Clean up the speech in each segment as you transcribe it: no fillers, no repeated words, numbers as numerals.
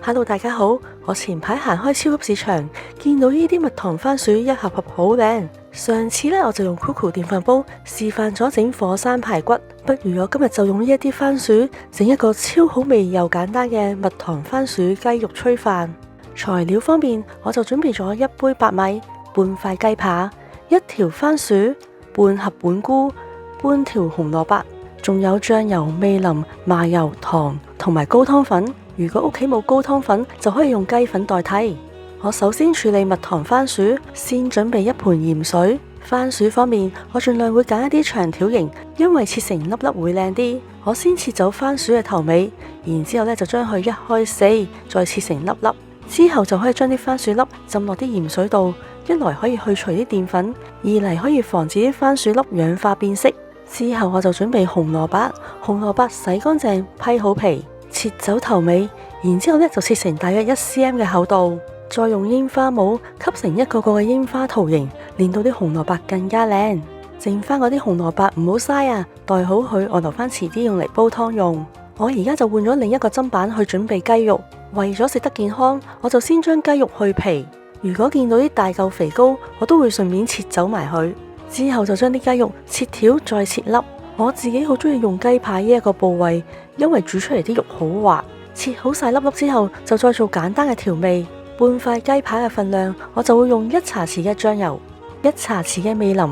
Hello，大家好！我前排行開超級市場，見到呢啲蜜糖番薯一盒盒好靚。上次呢，我就用 Coco 電飯煲示範咗整火山排骨，不如我今日就用呢一啲番薯整一個超好味又簡單嘅蜜糖番薯雞肉炊飯。材料方面，我就準備咗一杯白米、半塊雞扒、一條番薯、半盒本菇、半條紅蘿蔔，仲有醬油、味淋、麻油、糖同埋高湯粉。如果屋企冇高湯粉，就可以用雞粉代替。我首先處理蜜糖番薯，先準備一盤鹽水。番薯方面，我盡量會揀一啲長條形，因為切成粒粒會靚啲。我先切走番薯嘅頭尾，然之後就將佢一開四，再切成粒粒。之後就可以將啲番薯粒浸落啲鹽水度，一來可以去除啲澱粉，二嚟可以防止啲番薯粒氧化變色。之後我就準備紅蘿蔔，紅蘿蔔洗乾淨，批好皮。切走頭尾，然之後就切成大約1cm 嘅厚度，再用煙花帽吸成一個個嘅煙花圖形，令到啲紅蘿蔔更加靚。剩翻嗰啲紅蘿蔔唔好嘥啊，袋好佢，我留翻遲啲用嚟煲湯用。我而家就換咗另一個砧板去準備雞肉，為咗食得健康，我就先將雞肉去皮。如果見到啲大嚿肥膏，我都會順便切走埋佢。之後就將啲雞肉切條再切粒。我自己好中意用雞扒呢一個部位，因為煮出嚟啲肉好滑。切好晒粒粒之後，就再做簡單嘅調味。半塊雞扒嘅份量，我就會用1茶匙嘅醬油、1茶匙嘅味淋、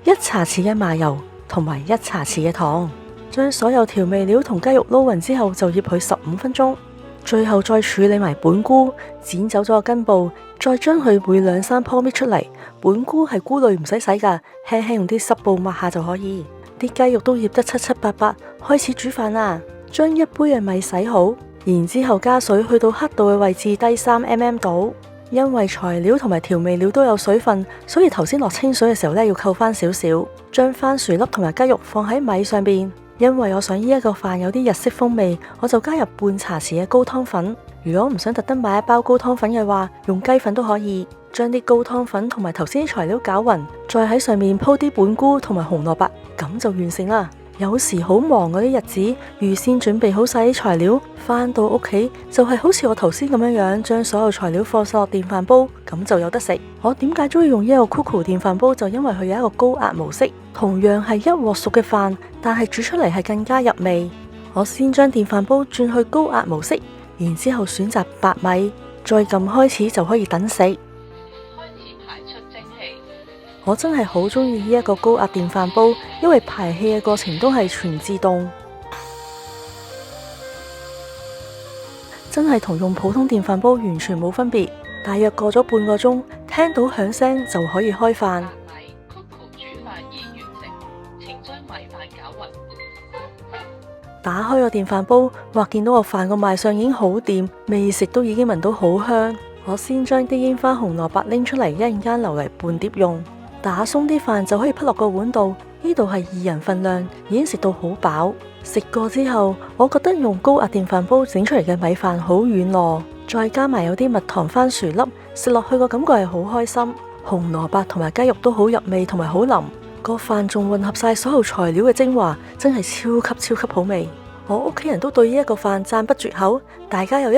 1茶匙嘅麻油同埋1茶匙嘅糖。將所有調味料同雞肉撈勻之後，就醃佢15分鐘。最後再處理埋本菇，剪走咗個根部，再將佢每2-3棵搣出嚟。本菇係菇類唔使洗噶，輕輕用啲濕布抹下就可以。啲雞肉都醃得七七八八，開始煮飯啦。將一杯嘅米洗好，然之後加水去到刻度嘅位置低3mm 度。因為材料同埋調味料都有水分，所以頭先落清水嘅時候要扣翻少少。將番薯粒同埋雞肉放喺米上邊，因為我想呢一個飯有啲日式風味，我就加入半茶匙嘅高湯粉。如果唔想特登買一包高湯粉嘅話，用雞粉都可以。將啲高湯粉同埋頭先啲材料攪勻，再喺上面鋪啲本菇同埋紅蘿蔔，咁就完成啦。有時好忙嗰啲日子，預先準備好晒啲材料，返到屋企就係好似我頭先咁樣將所有材料放晒落電飯煲，咁就有得食。我點解中意用呢個 Coco 電飯煲？就因為佢有一個高壓模式，同樣係一鑊熟嘅飯，但係煮出嚟係更加入味。我先將電飯煲轉去高壓模式，然之後選擇白米，再撳開始就可以等食。我真係好中意呢一個高壓電飯煲，因為排氣嘅過程都係全自動，真係同用普通電飯煲完全冇分別。大約過咗半個鐘，聽到響聲就可以開飯。Coco 煮飯已完成，請將米飯攪勻。打開個電飯煲，哇！見到個飯個賣相已經好掂，未食都已經聞到好香。我先將啲煙花紅蘿蔔拎出嚟，一陣間留嚟拌碟用。打鬆啲飯就可以潷落個碗度，呢度係2人份量，已經食到好飽。食過之後，我覺得用高壓電飯煲整出嚟嘅米飯好軟糯，再加埋有啲蜜糖番薯粒，食落去個感覺係好開心。紅蘿蔔同埋雞肉都好入味同埋好腍，個飯仲混合晒所有材料嘅精華，真係超級好味。我屋企人都對呢一個飯讚不絕口，大家有一